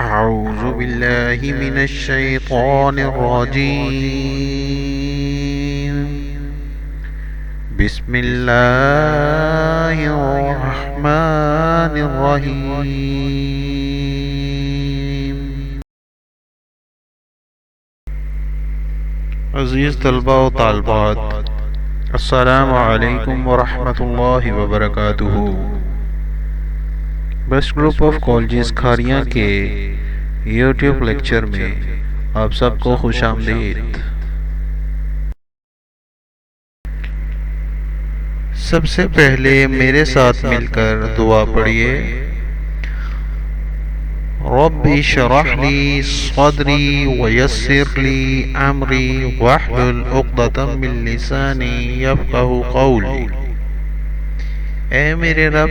أعوذ بالله من الشيطان الرجيم. بسم الله الرحمن الرحيم. عزیز طلباء و طالبات، السلام علیکم ورحمۃ اللہ وبرکاتہ. Best group of colleges Kharian کے یوٹیوب لیکچر میں آپ سب کو خوش آمدید. سب سے پہلے میرے ساتھ مل کر دعا پڑھیے. رب اشرح لی صدری ویسر لی امری واحلل عقدۃ من لسانی یفقہوا قولی. اے میرے رب،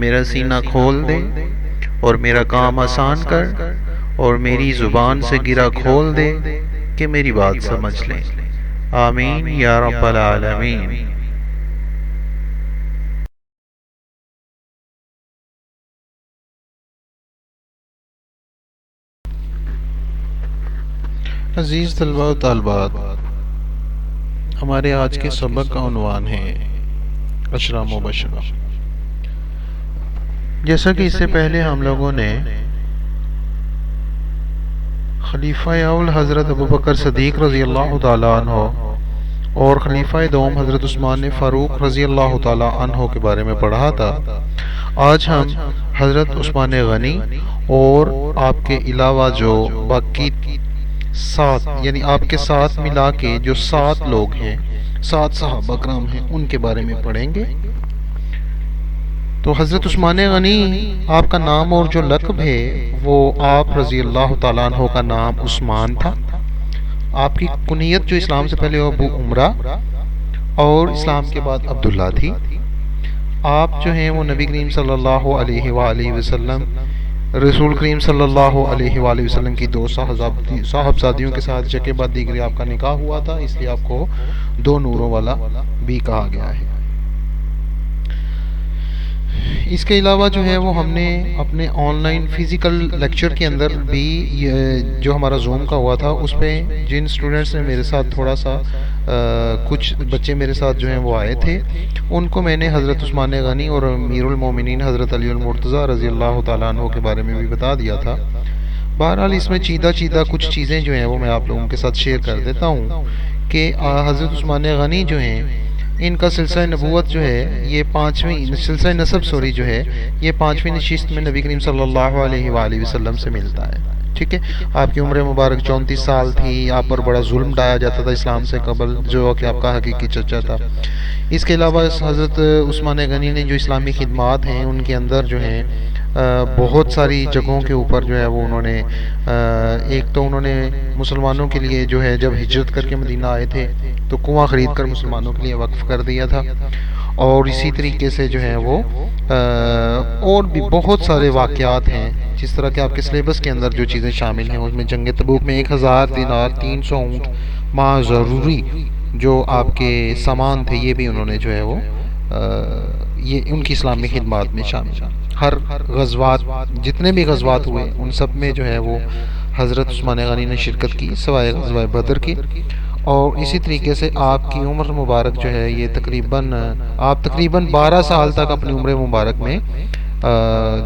میرا سینہ کھول دے اور میرا کام آسان کر، اور میری زبان سے گرا کھول دے کہ میری بات سمجھ لیں. آمین یا رب العالمین. عزیز طلباء و طالبات، ہمارے آج کے سبق کا عنوان ہے عشرہ مبشرہ. جیسا کہ اس سے پہلے ہم لوگوں نے خلیفہ اول حضرت ابوبکر صدیق رضی اللہ تعالیٰ عنہ اور خلیفہ دوم حضرت عثمان فاروق رضی اللہ تعالیٰ عنہ کے بارے میں پڑھا تھا. آج ہم حضرت عثمان غنی اور آپ کے علاوہ جو باقی 7 یعنی آپ کے ساتھ ملا کے جو 7 لوگ ہیں، 7 صحابہ کرام ہیں، ان کے بارے میں پڑھیں گے. تو حضرت عثمان غنی آپ کا نام اور جو لقب ہے وہ آپ رضی اللہ تعالیٰ عنہ کا نام عثمان تھا. آپ کی کنیت جو اسلام سے پہلے ابو عمرہ اور اسلام کے بعد عبداللہ تھی. آپ جو ہیں وہ نبی کریم صلی اللہ علیہ وآلہ وسلم، رسول کریم صلی اللہ علیہ وآلہ وسلم کی 2 صاحبزادیوں کے ساتھ جگہ بعد دیگری آپ کا نکاح ہوا تھا، اس لیے آپ کو 2 نوروں والا بھی کہا گیا ہے. اس کے علاوہ جو ہے وہ ہم نے اپنے آن لائن فزیکل لیکچر کے اندر بھی جو ہمارا زوم کا ہوا تھا، اس پہ جن اسٹوڈنٹس نے میرے ساتھ تھوڑا سا کچھ بچے میرے ساتھ جو ہیں وہ آئے تھے، ان کو میں نے حضرت عثمان غنی اور امیر المومنین حضرت علی المرتضیٰ رضی اللہ تعالیٰ عنہ کے بارے میں بھی بتا دیا تھا. بہرحال اس میں چیدہ کچھ چیزیں جو ہیں وہ میں آپ لوگوں کے ساتھ شیئر کر دیتا ہوں کہ حضرت عثمان غنی جو ہیں، ان کا سلسلہ نبوت جو ہے یہ 5ویں سلسلہ نسب جو ہے یہ 5ویں نشست میں نبی کریم صلی اللہ علیہ وآلہ وسلم سے ملتا ہے. ٹھیک ہے، آپ کی عمر مبارک 34 سال تھی. آپ پر بڑا ظلم ڈھایا جاتا تھا اسلام سے قبل، جو کہ آپ کا حقیقی چچا تھا. اس کے علاوہ حضرت عثمان غنی نے جو اسلامی خدمات ہیں ان کے اندر جو ہیں بہت ساری جگہوں کے اوپر جو ہے وہ انہوں نے ایک تو انہوں نے مسلمانوں کے لیے جو ہے جب ہجرت کر کے مدینہ آئے تھے تو کنواں خرید کر مسلمانوں کے لیے وقف کر دیا تھا. اور اسی طریقے سے جو ہے وہ اور بھی بہت سارے واقعات ہیں، جس طرح کہ آپ کے سلیبس کے اندر جو چیزیں شامل ہیں اس میں جنگ تبوک میں 1000 دینار 300 اونٹ ماں ضروری جو آپ کے سامان تھے یہ بھی انہوں نے جو ہے وہ یہ ان کی اسلامی خدمات میں شامل ہیں. ہر غزوات جتنے بھی غزوات ہوئے ان سب میں جو ہے وہ حضرت عثمان غنی نے شرکت کی سوائے غزوہ بدر کی. اور اسی طریقے سے آپ کی عمر مبارک جو ہے یہ تقریباً 12 سال تک اپنی عمر مبارک میں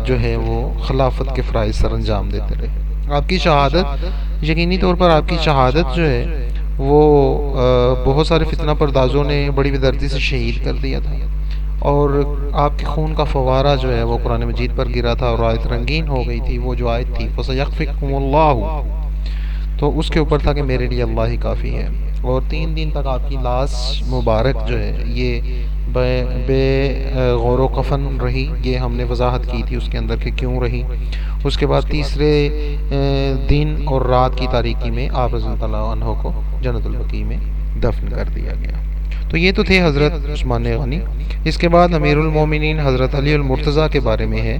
جو ہے وہ خلافت کے فرائض سر انجام دیتے رہے. آپ کی شہادت یقینی طور پر آپ کی شہادت جو ہے وہ بہت سارے فتنہ پردازوں نے بڑی بدردی سے شہید کر دیا تھا، اور آپ کے خون کا فوارہ جو ہے وہ قرآن مجید پر گرا تھا اور آیت رنگین ہو گئی تھی. وہ جو آیت تھی فَسَيَكْفِكُمُ اللَّهُ، تو اس کے اوپر تھا کہ میرے لیے اللہ ہی کافی ہے. اور 3 دن تک آپ کی لاش مبارک جو ہے یہ بے غور و کفن رہی. یہ ہم نے وضاحت کی تھی اس کے اندر کہ کیوں رہی. اس کے بعد تیسرے دن اور رات کی تاریکی میں آپ رضی اللہ عنہ کو جنت البقیع میں دفن کر دیا گیا. تو یہ تو تھے حضرت عثمان غنی. اس کے بعد امیر المومنین حضرت علی المرتضیٰ کے بارے میں ہے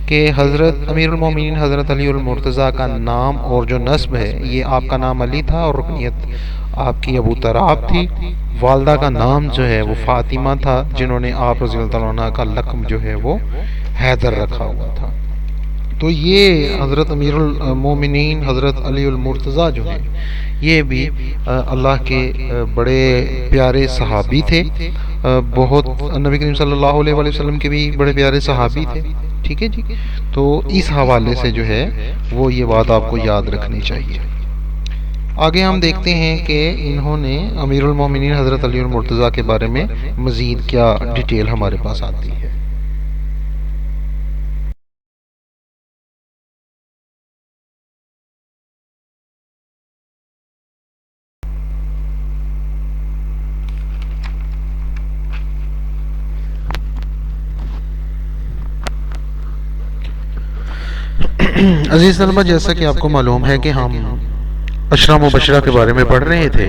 کہ حضرت امیر المومنین حضرت علی المرتضیٰ کا نام اور جو نسب ہے یہ آپ کا نام علی تھا اور رکنیت آپ کی ابو تراب تھی. والدہ کا نام جو ہے وہ فاطمہ تھا، جنہوں نے آپ رضی اللہ عنہ کا لقب جو ہے وہ حیدر رکھا ہوا تھا. تو یہ حضرت امیر المومنین حضرت علی المرتضیٰ جو ہیں یہ بھی اللہ کے بڑے پیارے صحابی تھے، بہت نبی کریم صلی اللہ علیہ وآلہ وسلم کے بھی بڑے پیارے صحابی تھے، ٹھیک ہے جی۔ تو اس حوالے سے جو ہے وہ یہ بات آپ کو یاد رکھنی چاہیے۔ آگے ہم دیکھتے ہیں کہ انہوں نے امیر المومنین حضرت علی المرتضیٰ کے بارے میں مزید کیا ڈیٹیل ہمارے پاس آتی ہے۔ عزیز طلبہ، جیسا کہ آپ کو معلوم ہے کہ ہم عشرہ مبشرہ کے بارے میں پڑھ رہے تھے،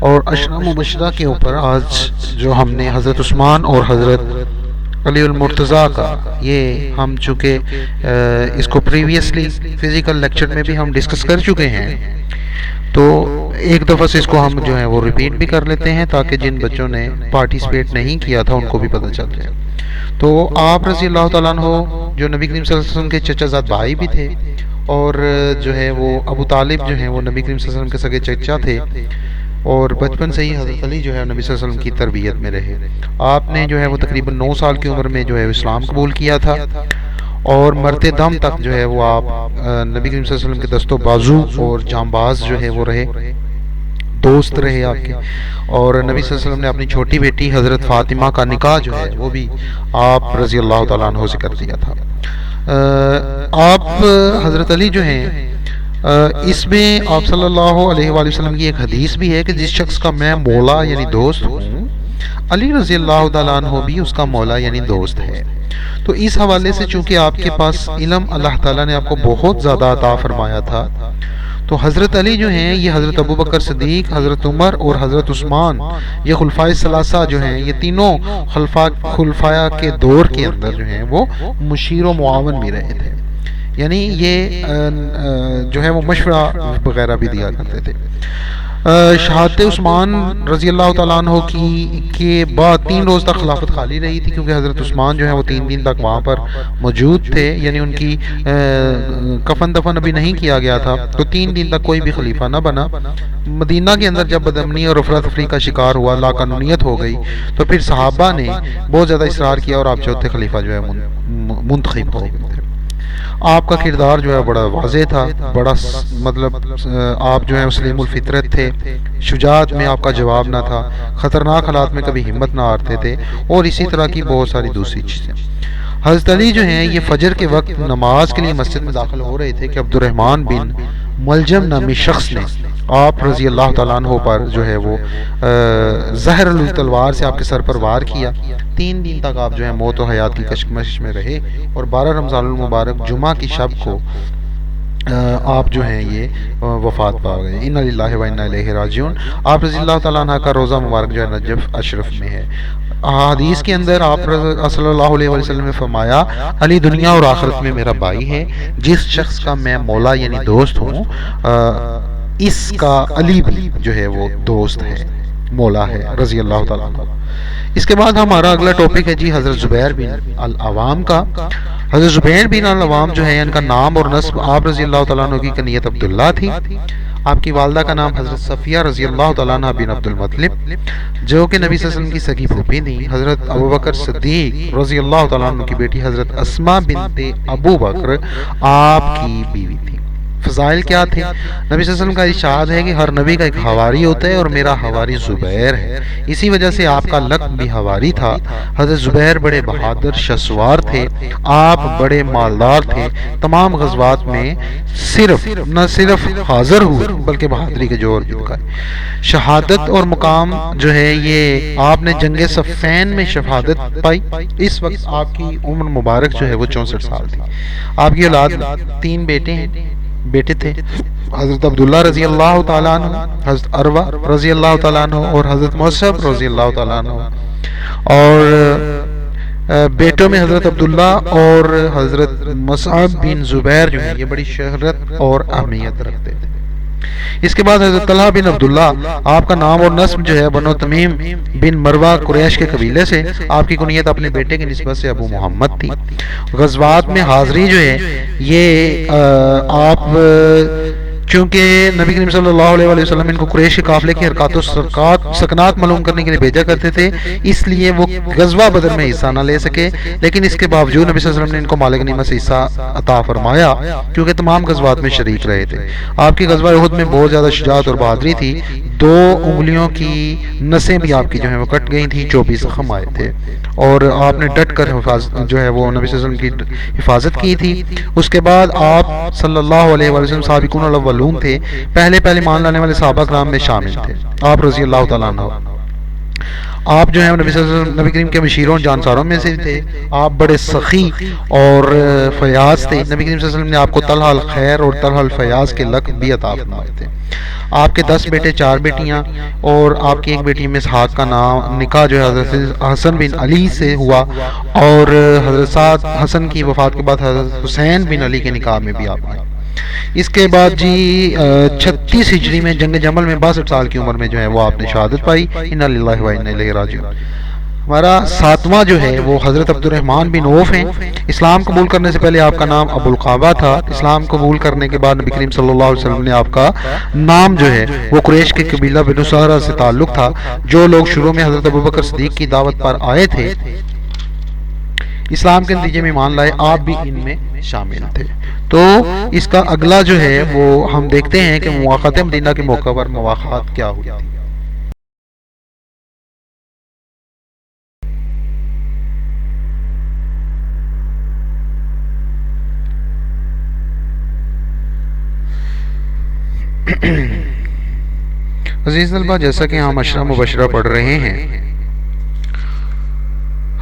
اور عشرہ مبشرہ کے اوپر آج جو ہم نے حضرت عثمان اور حضرت علی المرتضیٰ کا، یہ ہم چونکہ اس کو پریویسلی فزیکل لیکچر میں بھی ہم ڈسکس کر چکے ہیں، تو ایک دفعہ سے اس کو ہم جو ہے وہ ریپیٹ بھی کر لیتے ہیں تاکہ جن بچوں نے پارٹیسپیٹ نہیں کیا تھا ان کو بھی پتہ چل جائے۔ تو آپ رضی اللہ تعالیٰ عنہ جو نبی کریم صلی اللہ علیہ وسلم کے چچا زاد بھائی بھی تھے، اور جو ہے وہ ابو طالب جو ہیں وہ نبی کریم صلی اللہ علیہ وسلم کے سگے چچا تھے، اور بچپن سے ہی حضرت علی جو ہے نبی صلی اللہ علیہ وسلم کی تربیت میں رہے۔ آپ نے جو ہے وہ تقریباً 9 سال کی عمر میں جو ہے اسلام قبول کیا تھا، اور مرتے دم تک جو ہے وہ آپ نبی کریم صلی اللہ علیہ وسلم کے دست و بازو اور جانباز جو ہے وہ رہے، دوست رہے آپ کے۔ اور نبی صلی اللہ علیہ وسلم نے اپنی چھوٹی بیٹی حضرت فاطمہ کا نکاح جو ہے وہ بھی آپ رضی اللہ تعالیٰ عنہ سے کر دیا تھا۔ آپ حضرت علی جو ہیں، اس میں آپ صلی اللہ علیہ وآلہ وسلم کی ایک حدیث بھی ہے کہ جس شخص کا میں مولا یعنی دوست ہوں، علی رضی اللہ تعالیٰ عنہ بھی اس کا مولا یعنی دوست ہے۔ تو اس حوالے سے چونکہ آپ کے پاس علم اللہ تعالیٰ نے آپ کو بہت زیادہ عطا فرمایا تھا، تو حضرت علی جو ہیں یہ حضرت ابوبکر صدیق، حضرت عمر اور حضرت عثمان، یہ خلفائے ثلاثہ جو ہیں، یہ تینوں خلفاء کے دور کے اندر جو ہیں وہ مشیر و معاون بھی رہے تھے، یعنی یہ جو ہے وہ مشورہ وغیرہ بھی دیا کرتے تھے۔ شہادت عثمان رضی اللہ تعالیٰ عنہ کی کے بعد 3 روز تک خلافت خالی رہی تھی، کیونکہ حضرت عثمان جو ہے وہ 3 دن تک وہاں پر موجود تھے، یعنی ان کی کفن دفن ابھی نہیں کیا گیا تھا، تو 3 دن تک کوئی بھی خلیفہ نہ بنا۔ مدینہ کے اندر جب بدامنی اور افراتفری کا شکار ہوا، لاقانونیت ہو گئی، تو پھر صحابہ نے بہت زیادہ اصرار کیا اور آپ چوتھے خلیفہ جو ہے منتخب ہو گئے تھے۔ آپ کا کردار جو ہے بڑا واضح تھا، بڑا مطلب آپ جو ہے سلیم الفطرت تھے، شجاعت میں آپ کا جواب نہ تھا، خطرناک حالات میں کبھی ہمت نہ ہارتے تھے، اور اسی طرح کی بہت ساری دوسری چیزیں۔ حضرت علی جو ہیں یہ فجر کے وقت نماز کے لیے مسجد میں داخل ہو رہے تھے کہ عبد الرحمن بن ملجم نامی شخص نے آپ رضی اللہ تعالیٰ عنہ پر جو ہے وہ زہر تلوار سے آپ کے سر پر وار کیا۔ 3 دن تک آپ جو ہے موت و حیات کی کشمکش میں رہے، اور 12 رمضان المبارک جمعہ کی شب کو آپ جو ہیں یہ وفات پا گئے۔ انا للہ و انا الیہ راجعون۔ آپ رضی اللہ تعالیٰ عنہ کا روزہ مبارک جو ہے نجف اشرف میں ہے۔ حدیث کے اندر آپ صلی اللہ علیہ وسلم نے فرمایا، علی دنیا اور آخرت میں میرا بھائی ہے، جس شخص کا میں مولا یعنی دوست ہوں، اس کا علی بھی جو ہے وہ دوست ہے، مولا ہے رضی اللہ تعالیٰ عنہ۔ اس کے بعد ہمارا اگلا ٹاپک ہے جی حضرت زبیر بن العوام کا۔ حضرت زبیر بن العوام جو ہے ان کا نام اور نسب آپ رضی اللہ تعالیٰ عنہ کی کنیت عبداللہ تھی۔ آپ کی والدہ کا نام حضرت صفیہ رضی اللہ تعالیٰ عنہ بن عبد المطلب، جو کہ نبی صلی اللہ علیہ وسلم کی سگی پھوپھی تھیں۔ حضرت ابوبکر صدیق رضی اللہ تعالیٰ عنہ کی بیٹی حضرت اسماء بنت ابو بکر آپ کی بیوی تھی۔ فضائل کیا تھے؟ نبی صلی اللہ علیہ وسلم کا ارشاد ہے کہ ہر نبی کا ایک حواری ہوتا ہے، اور میرا حواری زبیر ہے، اسی وجہ سے آپ کا لقب بھی حواری تھا۔ حضرت زبیر بڑے بہادر شہسوار تھے، آپ بڑے مالدار تھے، تمام غزوات میں نہ صرف حاضر ہوئے بلکہ بہادری کے جوہر بھی دکھائے۔ شہادت اور مقام جو ہے یہ آپ نے جنگ صفین میں شہادت پائی۔ اس وقت آپ کی عمر مبارک جو ہے وہ 64 سال تھی۔ آپ کی اولاد 3 بیٹے تھے، حضرت عبداللہ رضی اللہ تعالیٰ عنہ، حضرت عروہ رضی اللہ تعالیٰ عنہ اور حضرت مصعب رضی اللہ تعالیٰ عنہ۔ اور بیٹوں میں حضرت عبداللہ اور حضرت مصعب بن زبیر جو ہیں یہ بڑی شہرت اور اہمیت رکھتے تھے۔ اس کے بعد حضرت طلحہ بن عبداللہ، آپ کا نام اور نسب جو ہے بنو تمیم بن مروہ قریش کے قبیلے سے، آپ کی کنیت اپنے بیٹے کی نسبت سے ابو محمد تھی۔ غزوات میں حاضری جو ہے یہ آپ چونکہ نبی کریم صلی اللہ علیہ وسلم ان کو قریش کے قافلے کی حرکات و سکنات معلوم کرنے کے لیے بھیجا کرتے تھے، اس لیے وہ غزوہ بدر میں حصہ نہ لے سکے، لیکن اس کے باوجود نبی صلی اللہ علیہ وسلم نے ان کو مال غنیمت سے حصہ عطا فرمایا کیونکہ تمام غزوات میں شریک رہے تھے۔ آپ کی غزوہ احد میں بہت زیادہ شجاعت اور بہادری تھی، 2 انگلیوں کی نسیں بھی آپ کی جو ہیں وہ کٹ گئی تھیں، 24 زخم آئے تھے، اور آپ نے ڈٹ کر جو ہے وہ نبی صلی اللہ علیہ وسلم کی حفاظت کی تھی۔ اس کے بعد آپ صلی اللہ علیہ وسلم سابقون الاولون تھے، پہلے مان لانے والے صحابہ کرام میں شامل تھے، آپ رضی اللہ تعالیٰ عنہ۔ آپ جو ہیں نبی صلی اللہ علیہ وسلم نبی کریم کے مشیروں جانساروں میں سے تھے، آپ بڑے سخی اور فیاض تھے۔ نبی کریم صلی اللہ علیہ وسلم نے آپ کو طلحہ الخیر اور طلحہ الفیاض کے لقب بھی عطا فرمائے تھے۔ آپ کے 10 بیٹے 4 بیٹیاں، اور آپ کی ایک بیٹی میں اسحاق کا نام نکاح جو ہے حضرت حسن بن علی سے ہوا، اور حضرت سعد حسن کی وفات کے بعد حضرت حسین بن علی کے نکاح میں بھی آپ آئے۔ اس کے بعد جی 36 ہجری میں جنگ جمل میں 62 سال کی عمر میں جو ہے وہ آپ نے شہادت پائی۔ انا للہ و انا الیہ راجعون۔ ہمارا 7واں جو ہے وہ حضرت عبد الرحمن بن عوف ہیں۔ اسلام قبول کرنے سے پہلے آپ کا نام ابو القعبہ تھا، اسلام قبول کرنے کے بعد نبی کریم صلی اللہ علیہ وسلم نے آپ کا نام جو ہے وہ قریش کے قبیلہ بنو سہرہ سے تعلق تھا۔ جو لوگ شروع میں حضرت ابوبکر صدیق کی دعوت پر آئے تھے، اسلام کے نتیجے میں ایمان لائے، آپ بھی ان میں شامل تھے۔ تو اس کا اگلا جو ہے وہ ہم دیکھتے ہیں کہ مواقعت مدینہ کے موقع پر مواقعات کیا ہوئی تھی۔ عزیز طلبہ، جیسا کہ ہم عشرہ مبشرہ پڑھ رہے ہیں،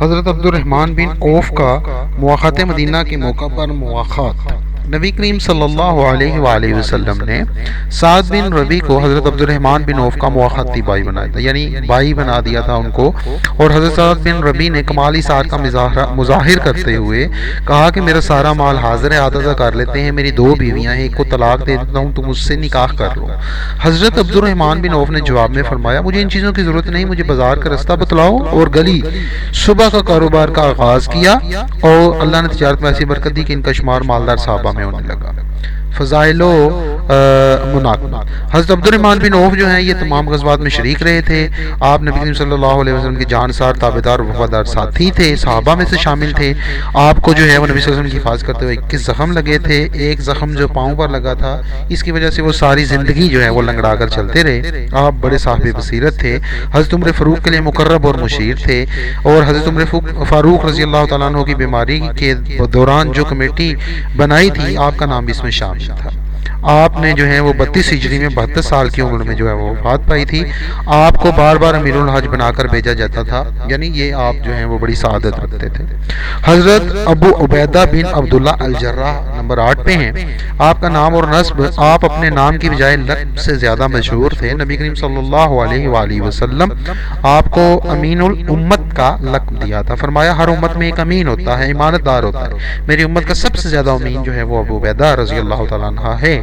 حضرت عبد الرحمن بن عوف کا مواقعت مدینہ کے موقع پر مواقعات، نبی کریم صلی اللہ علیہ وآلہ وسلم نے سعد بن ربی کو حضرت عبد الرحمن بن عوف کا مواقعتی بھائی بنایا تھا، یعنی بھائی بنا دیا تھا ان کو، اور حضرت سعد بن ربی نے کمالی سعد کا مظاہر کرتے ہوئے کہا کہ میرا سارا مال حاضر ہے، آدھا کر لیتے ہیں، میری 2 بیویاں ہیں، ایک کو طلاق دے دیتا ہوں، تم اس سے نکاح کر لو۔ حضرت عبد الرحمن بن عوف نے جواب میں فرمایا مجھے ان چیزوں کی ضرورت نہیں، مجھے بازار کا رستہ بتلاؤ، اور گلی صبح کا کاروبار کا آغاز کیا، اور اللہ نے تجارت میں ایسی برکت دی کہ ان کا شمار مالدار صحابہ میں ہونے لگا۔ فضائل و مناقبت، حضرت عبد الرحمن بن عوف جو ہیں یہ تمام غزوات میں شریک رہے تھے، آپ نبی کریم صلی اللہ علیہ وسلم کے جانسار، تابعدار اور وفادار ساتھی تھے، صحابہ میں سے شامل تھے۔ آپ کو جو ہے وہ نبی صلی اللہ علیہ وسلم کی حفاظت کرتے ہوئے 21 زخم لگے تھے، ایک زخم جو پاؤں پر لگا تھا اس کی وجہ سے وہ ساری زندگی جو ہے وہ لنگڑا کر چلتے رہے۔ آپ بڑے صاحب بصیرت تھے، حضرت عمر فاروق کے لیے مقرب اور مشیر تھے، اور حضرت عمر فاروق رضی اللہ تعالیٰ عنہ کی بیماری کے دوران جو کمیٹی بنائی تھی آپ کا نام بھی اس میں شامل تھا۔ آپ نے جو ہے وہ 32 ہجری میں 72 سال کی عمر میں جو ہے وہ وفات پائی تھی۔ آپ کو بار بار امیر الحج بنا کر بھیجا جاتا تھا، یعنی یہ آپ جو ہیں وہ بڑی سعادت رکھتے تھے۔ حضرت ابو عبیدہ بن عبداللہ الجراح نمبر 8 پہ ہیں۔ آپ کا نام اور نسب، آپ اپنے نام کی بجائے لقب سے زیادہ مشہور تھے۔ نبی کریم صلی اللہ علیہ وآلہ وسلم آپ کو امین الامت کا لقب دیا تھا، فرمایا ہر امت میں ایک امین ہوتا ہے، امانت دار ہوتا ہے، میری امت کا سب سے زیادہ امین جو ہے وہ ابو عبیدہ رضی اللہ تعالیٰ عنہ ہے۔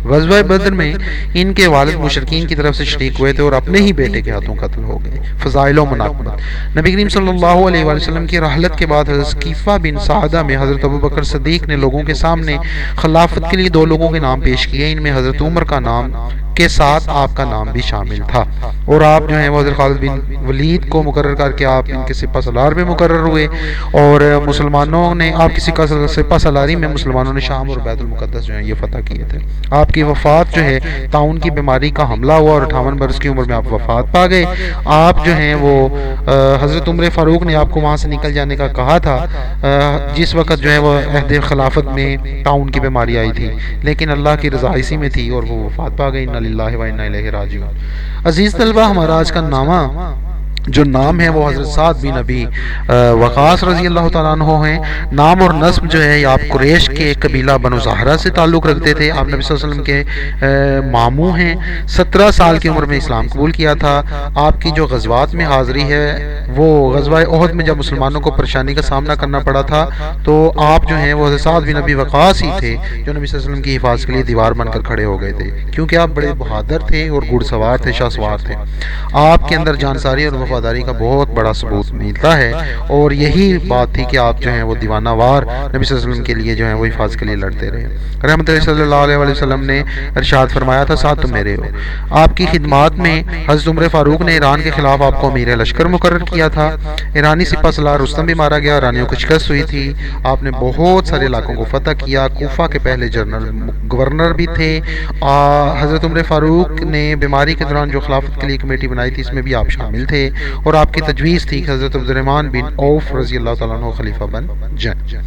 غزوہ بدر میں ان کے والد مشرکین کی طرف سے شریک ہوئے تھے اور اپنے ہی بیٹے کے ہاتھوں قتل ہو گئے۔ فضائل و مناقبت، نبی کریم صلی اللہ علیہ وآلہ وسلم کی رحلت کے بعد حضرت ثقیفہ بن سعدہ میں حضرت ابوبکر صدیق نے لوگوں کے سامنے خلافت کے لیے 2 لوگوں کے نام پیش کیے، ان میں حضرت عمر کا نام کے ساتھ آپ کا نام بھی شامل تھا، اور آپ جو ہیں وہ حضرت خالد بن ولید کو مقرر کر کے آپ ان کے سپہ سالار میں مقرر ہوئے، اور مسلمانوں نے آپ کی سپہ سالاری میں مسلمانوں نے شام اور بیت المقدس جو ہیں یہ فتح کیے تھے۔ آپ کی وفات جو ہے طاعون کی بیماری کا حملہ ہوا اور 58 برس کی عمر میں آپ وفات پا گئے۔ آپ جو ہیں وہ حضرت عمر فاروق نے آپ کو وہاں سے نکل جانے کا کہا تھا جس وقت جو ہے وہ عہد خلافت میں طاعون کی بیماری آئی تھی، لیکن اللہ کی رضا اسی میں تھی اور وہ وفات پا گئی۔ انا للہ و انا الیہ راجعون۔ عزیز طلبہ، ہمارا آج کا نامہ جو نام ہے وہ حضرت سعد بن ابی وقاص رضی اللہ تعالیٰ عنہ ہیں. نام اور نسب جو ہے آپ قریش کے قبیلہ بنو زہرہ سے تعلق رکھتے تھے. آپ نبی صلی اللہ علیہ وسلم کے ماموں ہیں. 17 سال کی عمر میں اسلام قبول کیا تھا. آپ کی جو غزوات میں حاضری ہے وہ غزوہ احد میں جب مسلمانوں کو پریشانی کا سامنا کرنا پڑا تھا تو آپ جو ہیں وہ حضرت سعد بن ابی وقاص ہی تھے جو نبی صلی اللہ علیہ وسلم کی حفاظت کے لیے دیوار بن کر کھڑے ہو گئے تھے، کیونکہ آپ بڑے بہادر تھے اور گھڑ سوار تھے، شاہ سوار تھے. آپ کے اندر جانساری اور وفاداری کا بہت بڑا ثبوت ملتا ہے، اور یہی بات تھی کہ آپ جو ہیں وہ دیوانہ وار نبی صلی اللہ علیہ وسلم کے لیے جو ہیں وہ حفاظت کے لیے لڑتے رہے. رحمت اللہ صلی اللہ علیہ وسلم نے ارشاد فرمایا تھا ساتھ تم میرے ہو. آپ کی خدمات میں حضرت عمر فاروق نے ایران کے خلاف آپ کو امیر لشکر مقرر کیا تھا. ایرانی سپہ سالار رستم بھی مارا گیا، رانیوں کو شکست ہوئی تھی. آپ نے بہت سارے علاقوں کو فتح کیا. کوفہ کے پہلے گورنر بھی تھے. حضرت عمر فاروق نے بیماری کے دوران جو خلافت کے لیے کمیٹی بنائی تھی اس میں بھی آپ شامل تھے، اور آپ کی تجویز تھی کہ حضرت عبد الرحمن بن عوف رضی اللہ تعالیٰ عنہ خلیفہ بن جائیں.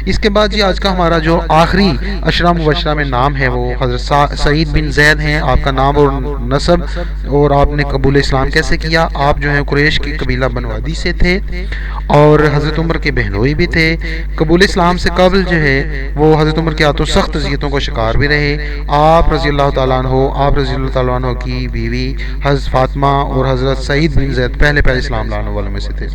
اس کے بعد آج کا ہمارا جو آخری عشرہ مبشرہ میں نام ہے وہ حضرت سعید بن زید ہیں. آپ کا نام اور نسب اور آپ نے قبول اسلام کیسے کیا. آپ جو ہیں قریش کی قبیلہ بنو عدی سے تھے اور حضرت عمر کے بہنوئی بھی تھے. قبول اسلام سے قبل جو ہے وہ حضرت عمر کے ہاتھوں سخت اذیتوں کو شکار بھی رہے. آپ رضی اللہ تعالیٰ عنہ کی بیوی حضرت فاطمہ اور حضرت سعید بن زید پہلے اسلام لانے والوں میں سے تھے.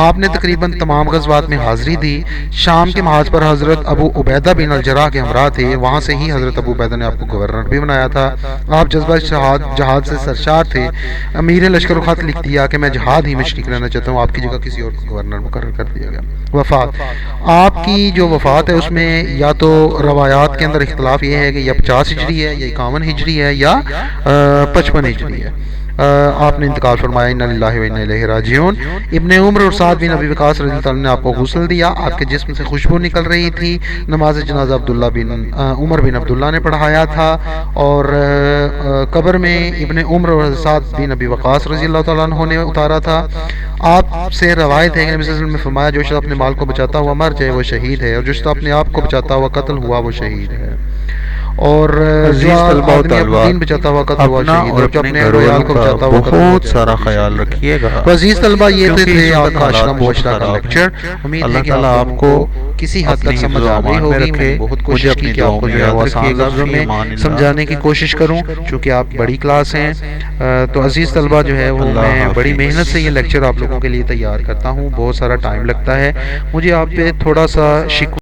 آپ نے تقریباً تمام غزوات میں حاضری دی. شام کے محاذ پر حضرت ابو عبیدہ بن الجراح کے ہمراہ تھے. وہاں سے ہی حضرت ابو عبیدہ نے آپ کو گورنر بھی بنایا تھا. آپ جذبہ جہاد سے سرشار تھے. امیر لشکر کو خط لکھ دیا کہ میں جہاد ہی میں شریک رہنا چاہتا ہوں. آپ کی جگہ کسی اور کو گورنر مقرر کر دیا گیا. وفات آپ کی جو وفات ہے اس میں یا تو روایات کے اندر اختلاف یہ ہے کہ یا 50 ہجری ہے یا 51 ہجری ہے یا 55 ہجری ہے. آپ نے انتقال فرمایا. انا للہ و انا الیہ راجعون. ابن عمر اور سعد بن ابی وقاص رضی اللہ عنہ نے آپ کو غسل دیا. آپ کے جسم سے خوشبو نکل رہی تھی. نماز جنازہ عمر بن عبداللہ نے پڑھایا تھا، اور قبر میں ابن عمر اور سعد بن ابی وقاص رضی اللہ تعالیٰ عنہ نے اتارا تھا. آپ سے روایت ہے کہ نبی صلی اللہ علیہ وسلم نے فرمایا جو شخص اپنے مال کو بچاتا ہوا مر جائے وہ شہید ہے، اور جو شخص اپنے آپ کو بچاتا ہوا قتل ہوا وہ شہید ہے. اور جو آدمی دین بچاتا ہوا قتل ہوا شہید ہے، جو اپنے رویال کو بچاتا ہوا بہت سارا خیال رکھیے گا. عزیز طلبہ یہ تھے آپ کا عشرہ مبشرہ کا لیکچر. امید ہے کہ آپ کو کسی حد تک سمجھ آ گئی ہوگی. میں بہت کوشش کی کہ آپ کو جو ہے وہ آسان لفظوں میں سمجھانے کی کوشش کروں چونکہ آپ بڑی کلاس ہیں. تو عزیز طلبہ جو ہے وہ میں بڑی محنت سے یہ لیکچر آپ لوگوں کے لیے تیار کرتا ہوں. بہت سارا ٹائم لگتا ہے. مجھے آپ پہ تھوڑا سا شکوہ